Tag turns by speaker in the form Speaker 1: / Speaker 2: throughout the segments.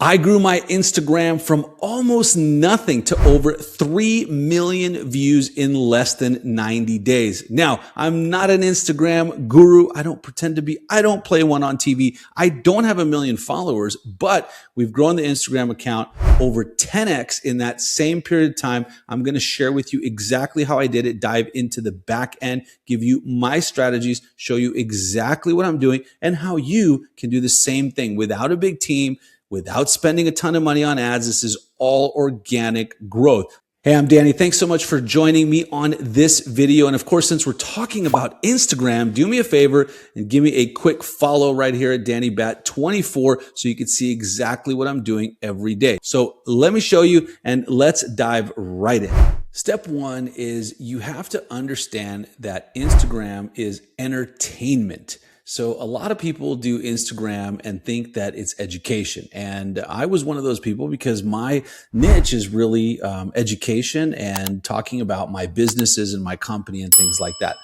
Speaker 1: I grew my Instagram from almost nothing to over 3 million views in less than 90 days. Now, I'm not an Instagram guru. I don't pretend to be. I don't play one on TV. I don't have a million followers, but we've grown the Instagram account over 10x in that same period of time. I'm going to share with you exactly how I did it, dive into the back end, give you my strategies, show you exactly what I'm doing and how you can do the same thing without a big team, without spending a ton of money on ads. This is all organic growth. Hey, I'm Danny. Thanks so much for joining me on this video. And of course, since we're talking about Instagram, do me a favor and give me a quick follow right here at DannyBat24 so you can see exactly what I'm doing every day. So let me show you and let's dive right in. Step one is you have to understand that Instagram is entertainment. So a lot of people do Instagram and think that it's education. And I was one of those people because my niche is really education and talking about my businesses and my company and things like that.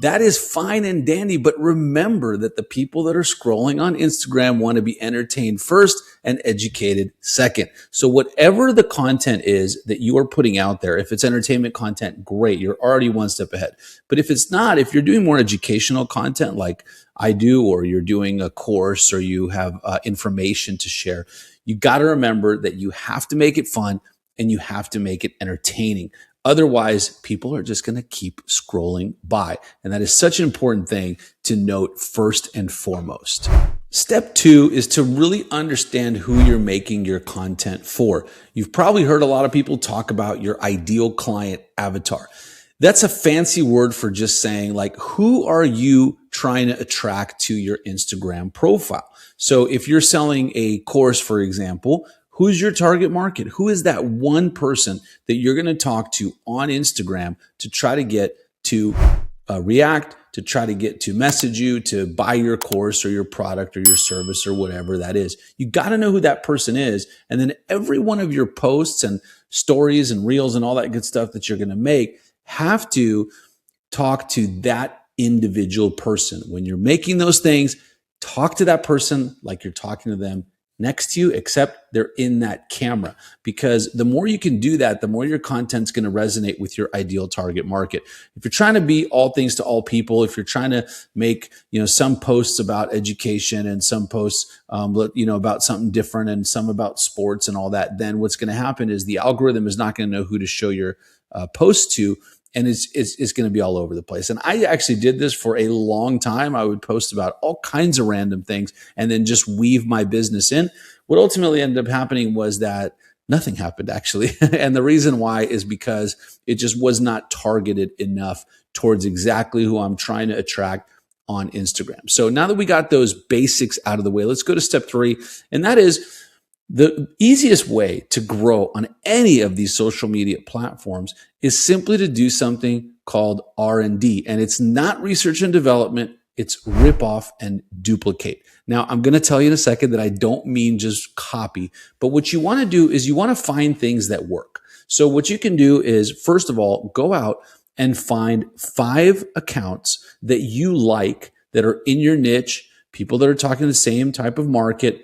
Speaker 1: That is fine and dandy, but remember that the people that are scrolling on Instagram want to be entertained first and educated second. So whatever the content is that you are putting out there, if it's entertainment content, great, you're already one step ahead. But if it's not, if you're doing more educational content like I do, or you're doing a course, or you have information to share, you got to remember that you have to make it fun and you have to make it entertaining. Otherwise, people are just going to keep scrolling by. And that is such an important thing to note first and foremost. Step two is to really understand who you're making your content for. You've probably heard a lot of people talk about your ideal client avatar. That's a fancy word for just saying, like, who are you trying to attract to your Instagram profile? So if you're selling a course, for example, who's your target market? Who is that one person that you're going to talk to on Instagram to try to get to react, to try to get to message you, to buy your course or your product or your service or whatever that is? You got to know who that person is. And then every one of your posts and stories and reels and all that good stuff that you're going to make have to talk to that individual person. When you're making those things, talk to that person like you're talking to them next to you, except they're in that camera. Because the more you can do that, the more your content's going to resonate with your ideal target market. If you're trying to be all things to all people, if you're trying to make, some posts about education and some posts, about something different and some about sports and all that, then what's going to happen is the algorithm is not going to know who to show your post to. And it's going to be all over the place. And I actually did this for a long time. I would post about all kinds of random things and then just weave my business in. What ultimately ended up happening was that nothing happened, actually. And the reason why is because it just was not targeted enough towards exactly who I'm trying to attract on Instagram. So now that we got those basics out of the way, let's go to step three. And that is, the easiest way to grow on any of these social media platforms is simply to do something called R&D. And it's not research and development. It's rip off and duplicate. Now, I'm going to tell you in a second that I don't mean just copy, but what you want to do is you want to find things that work. So what you can do is, first of all, go out and find 5 accounts that you like that are in your niche, people that are talking the same type of market,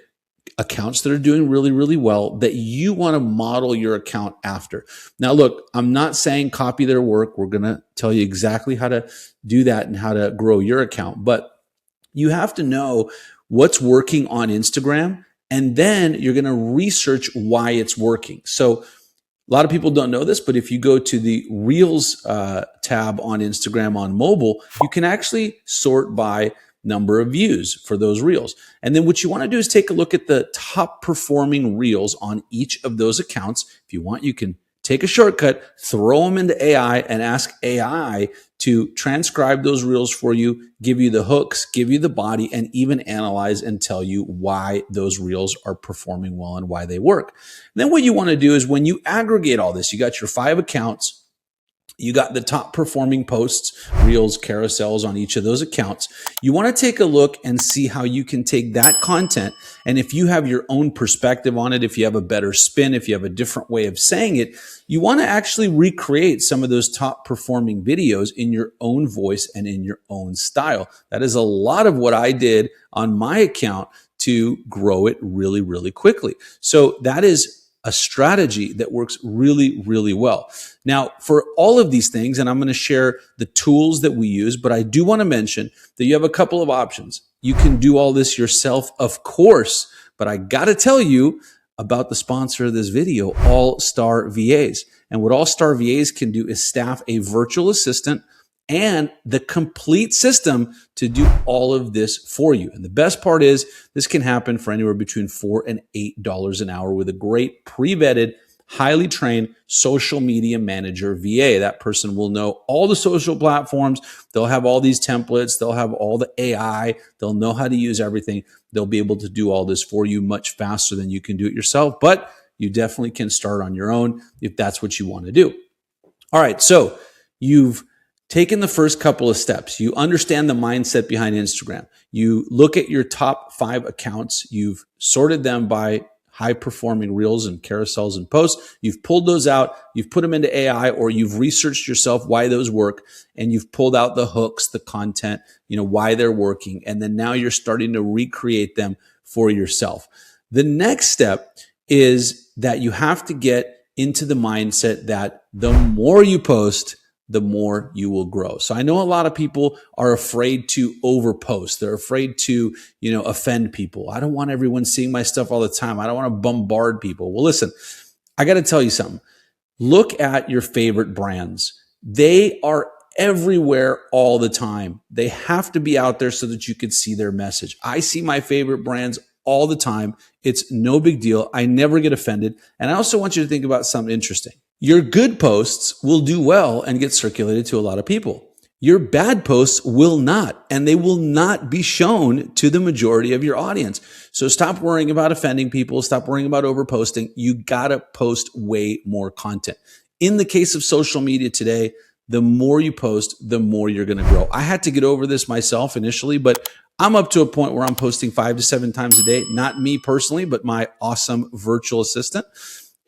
Speaker 1: accounts that are doing really, really well that you want to model your account after. Now, look, I'm not saying copy their work. We're going to tell you exactly how to do that and how to grow your account. But you have to know what's working on Instagram, and then you're going to research why it's working. So a lot of people don't know this, but if you go to the Reels tab on Instagram on mobile, you can actually sort by number of views for those reels. And then what you want to do is take a look at the top performing reels on each of those accounts. If you want, you can take a shortcut, throw them into AI and ask AI to transcribe those reels for you, give you the hooks, give you the body, and even analyze and tell you why those reels are performing well and why they work. And then what you want to do is when you aggregate all this, you got your 5 accounts, you got the top performing posts, reels, carousels on each of those accounts. You want to take a look and see how you can take that content. And if you have your own perspective on it, if you have a better spin, if you have a different way of saying it, you want to actually recreate some of those top performing videos in your own voice and in your own style. That is a lot of what I did on my account to grow it really, really quickly. So that is a strategy that works really, really well. Now, for all of these things, and I'm going to share the tools that we use, but I do want to mention that you have a couple of options. You can do all this yourself, of course, but I got to tell you about the sponsor of this video, All Star VAs. And what All Star VAs can do is staff a virtual assistant and the complete system to do all of this for you. And the best part is this can happen for anywhere between $4 and $8 an hour with a great pre-vetted, highly trained social media manager VA. That person will know all the social platforms. They'll have all these templates. They'll have all the AI. They'll know how to use everything. They'll be able to do all this for you much faster than you can do it yourself. But you definitely can start on your own if that's what you want to do. All right, so you've taken the first couple of steps. You understand the mindset behind Instagram. You look at your top 5 accounts. You've sorted them by high-performing reels and carousels and posts. You've pulled those out. You've put them into AI, or you've researched yourself why those work, and you've pulled out the hooks, the content, why they're working. And then now you're starting to recreate them for yourself. The next step is that you have to get into the mindset that the more you post, the more you will grow. So I know a lot of people are afraid to overpost. They're afraid to, offend people. I don't want everyone seeing my stuff all the time. I don't want to bombard people. Well, listen, I got to tell you something. Look at your favorite brands. They are everywhere all the time. They have to be out there so that you can see their message. I see my favorite brands all the time. It's no big deal. I never get offended. And I also want you to think about something interesting. Your good posts will do well and get circulated to a lot of people. Your bad posts will not, and they will not be shown to the majority of your audience. So stop worrying about offending people. Stop worrying about overposting. You gotta post way more content. In the case of social media today, the more you post, the more you're gonna grow. I had to get over this myself initially, but I'm up to a point where I'm posting 5 to 7 times a day. Not me personally, but my awesome virtual assistant.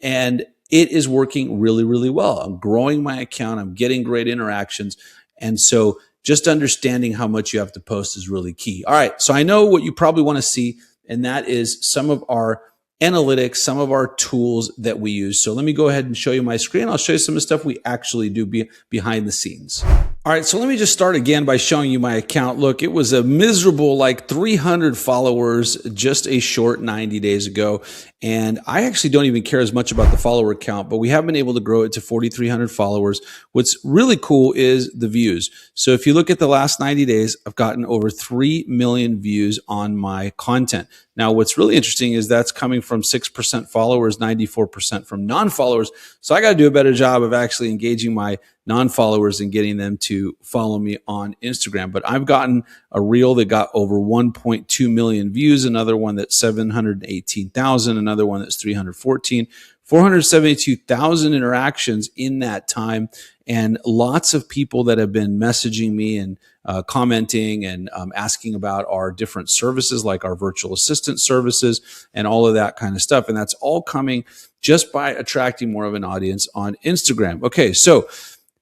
Speaker 1: And it is working really, really well. I'm growing my account. I'm getting great interactions. And so just understanding how much you have to post is really key. All right. So I know what you probably want to see, and that is some of our analytics, some of our tools that we use. So let me go ahead and show you my screen. I'll show you some of the stuff we actually do behind the scenes. All right, so let me just start again by showing you my account. Look, it was a miserable 300 followers just a short 90 days ago. And I actually don't even care as much about the follower count, but we have been able to grow it to 4,300 followers. What's really cool is the views. So if you look at the last 90 days, I've gotten over 3 million views on my content. Now, what's really interesting is that's coming from 6% followers, 94% from non-followers. So I got to do a better job of actually engaging my non-followers and getting them to follow me on Instagram. But I've gotten a reel that got over 1.2 million views, another one that's 718,000, another one that's 314, 472,000 interactions in that time, and lots of people that have been messaging me and commenting and asking about our different services, like our virtual assistant services and all of that kind of stuff. And that's all coming just by attracting more of an audience on Instagram. Okay, so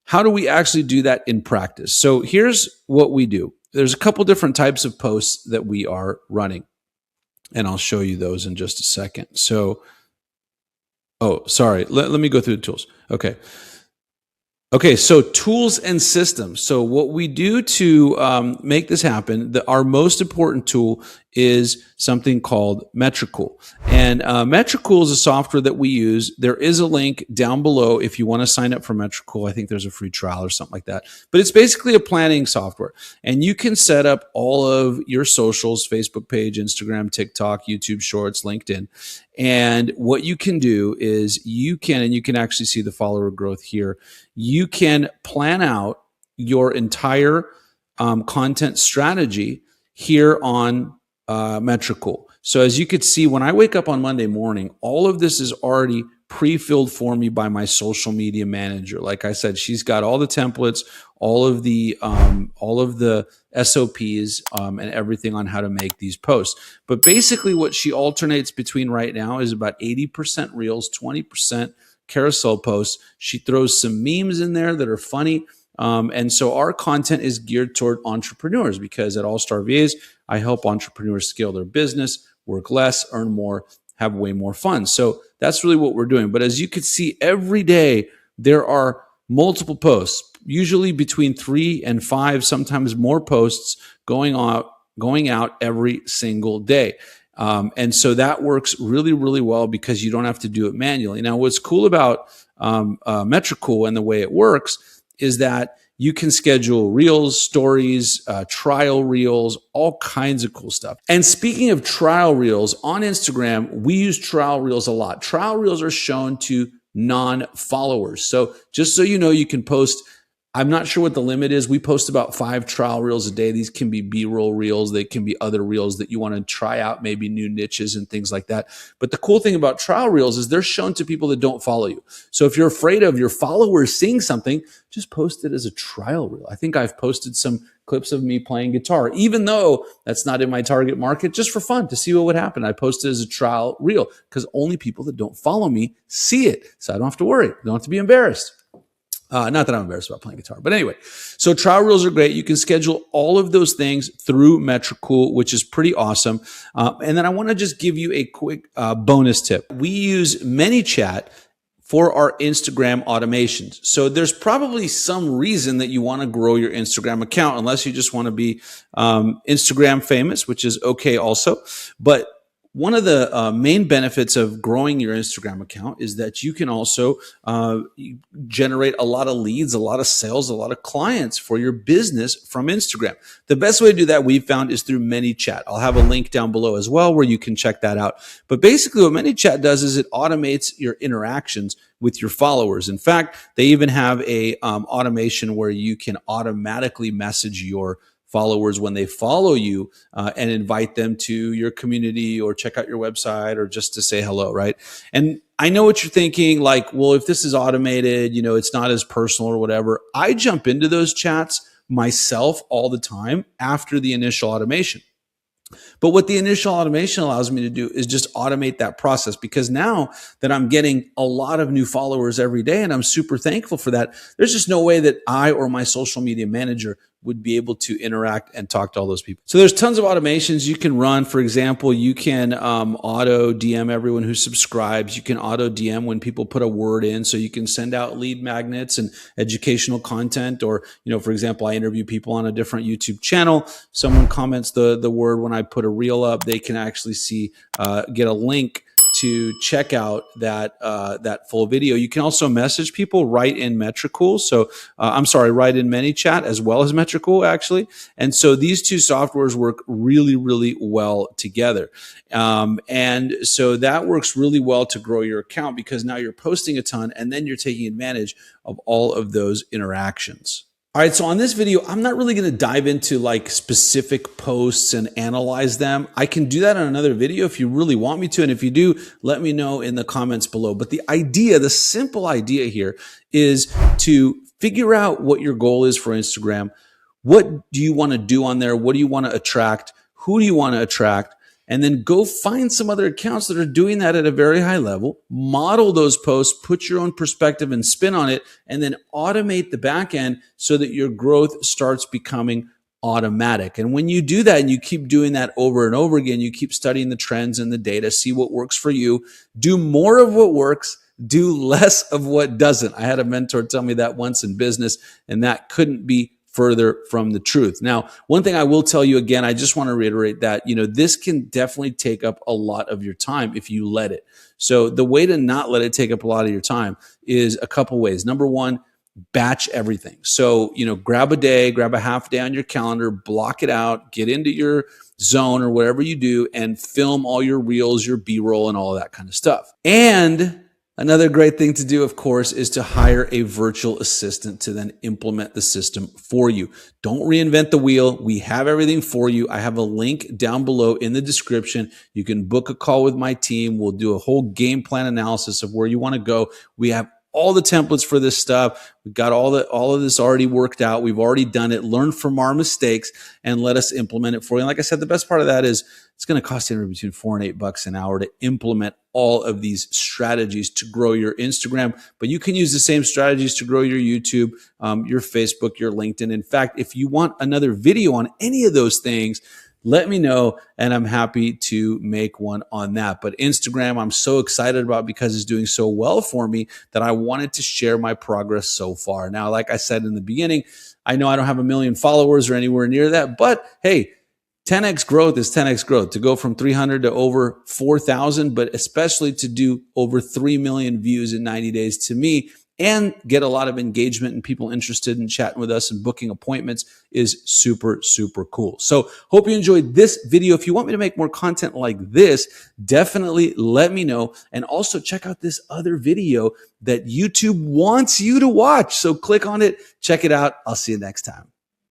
Speaker 1: how do we actually do that in practice? So here's what we do. There's a couple different types of posts that we are running, and I'll show you those in just a second. So, let me go through the tools. Okay, so tools and systems. So what we do to make this happen, our most important tool is something called Metricool. And Metricool is a software that we use. There is a link down below if you want to sign up for Metricool. I think there's a free trial or something like that. But it's basically a planning software. And you can set up all of your socials, Facebook page, Instagram, TikTok, YouTube Shorts, LinkedIn. And what you can do is you can actually see the follower growth here. You can plan out your entire content strategy here on Metricool. So as you could see, when I wake up on Monday morning, all of this is already pre-filled for me by my social media manager. Like I said, she's got all the templates, all of the SOPs, and everything on how to make these posts. But basically what she alternates between right now is about 80% reels, 20% carousel posts. She throws some memes in there that are funny. And so our content is geared toward entrepreneurs, because at All Star VAs, I help entrepreneurs scale their business work less, earn more, have way more fun. So that's really what we're doing. But as you can see, every day there are multiple posts, usually between 3 and 5, sometimes more posts going out every single day. And so that works really, really well because you don't have to do it manually. Now, what's cool about Metricool and the way it works is that you can schedule reels, stories, trial reels, all kinds of cool stuff. And speaking of trial reels, on Instagram, we use trial reels a lot. Trial reels are shown to non-followers. So just so you know, you can post, I'm not sure what the limit is. We post about 5 trial reels a day. These can be B-roll reels. They can be other reels that you want to try out, maybe new niches and things like that. But the cool thing about trial reels is they're shown to people that don't follow you. So if you're afraid of your followers seeing something, just post it as a trial reel. I think I've posted some clips of me playing guitar, even though that's not in my target market, just for fun to see what would happen. I posted as a trial reel because only people that don't follow me see it. So I don't have to worry. I don't have to be embarrassed. Not that I'm embarrassed about playing guitar, but anyway, so trial reels are great. You can schedule all of those things through Metricool, which is pretty awesome. And then I want to just give you a quick bonus tip. We use ManyChat for our Instagram automations. So there's probably some reason that you want to grow your Instagram account, unless you just want to be Instagram famous, which is okay also. But one of the main benefits of growing your Instagram account is that you can also generate a lot of leads, a lot of sales, a lot of clients for your business from Instagram. The best way to do that we've found is through ManyChat. I'll have a link down below as well where you can check that out. But basically what ManyChat does is it automates your interactions with your followers. In fact, they even have a automation where you can automatically message your followers when they follow you and invite them to your community or check out your website or just to say hello, right? And I know what you're thinking, like, well, if this is automated, you know, it's not as personal or whatever. I jump into those chats myself all the time after the initial automation. But what the initial automation allows me to do is just automate that process, because now that I'm getting a lot of new followers every day and I'm super thankful for that, there's just no way that I or my social media manager would be able to interact and talk to all those people. So there's tons of automations you can run. For example, you can auto DM everyone who subscribes. You can auto DM when people put a word in. So you can send out lead magnets and educational content. Or, you know, for example, I interview people on a different YouTube channel. Someone comments the word when I put a reel up, they can actually see, get a link to check out that full video. You can also message people right in Metricool. So right in ManyChat as well as Metricool, actually. And so these two softwares work really, really well together. And so that works really well to grow your account, because now you're posting a ton and then you're taking advantage of all of those interactions. All right, so on this video, I'm not really going to dive into like specific posts and analyze them. I can do that on another video if you really want me to. And if you do, let me know in the comments below. But the idea, the simple idea here is to figure out what your goal is for Instagram. What do you want to do on there? What do you want to attract? Who do you want to attract? And then go find some other accounts that are doing that at a very high level, model those posts, put your own perspective and spin on it, and then automate the back end so that your growth starts becoming automatic. And when you do that and you keep doing that over and over again, you keep studying the trends and the data, see what works for you, do more of what works, do less of what doesn't. I had a mentor tell me that once in business, and that couldn't be further from the truth. Now, one thing I will tell you again, I just want to reiterate that, you know, this can definitely take up a lot of your time if you let it. So the way to not let it take up a lot of your time is a couple ways. Number one, batch everything. So, you know, grab a day, grab a half day on your calendar, block it out, get into your zone or whatever you do, and film all your reels, your B-roll, and all of that kind of stuff. And another great thing to do, of course, is to hire a virtual assistant to then implement the system for you. Don't reinvent the wheel. We have everything for you. I have a link down below in the description. You can book a call with my team. We'll do a whole game plan analysis of where you want to go. We have all the templates for this stuff. We've got all of this already worked out. We've already done it. Learn from our mistakes and let us implement it for you. And like I said, the best part of that is it's going to cost you between $4 and $8 an hour to implement all of these strategies to grow your Instagram. But you can use the same strategies to grow your YouTube, your Facebook, your LinkedIn. In fact, if you want another video on any of those things, let me know, and I'm happy to make one on that. But Instagram, I'm so excited about because it's doing so well for me that I wanted to share my progress so far. Now, like I said in the beginning, I know I don't have 1 million followers or anywhere near that, but hey, 10x growth is 10x growth. To go from 300 to over 4,000, but especially to do over 3 million views in 90 days, to me, and get a lot of engagement and people interested in chatting with us and booking appointments is super, super cool. So hope you enjoyed this video. If you want me to make more content like this, definitely let me know. And also check out this other video that YouTube wants you to watch. So click on it, check it out. I'll see you next time.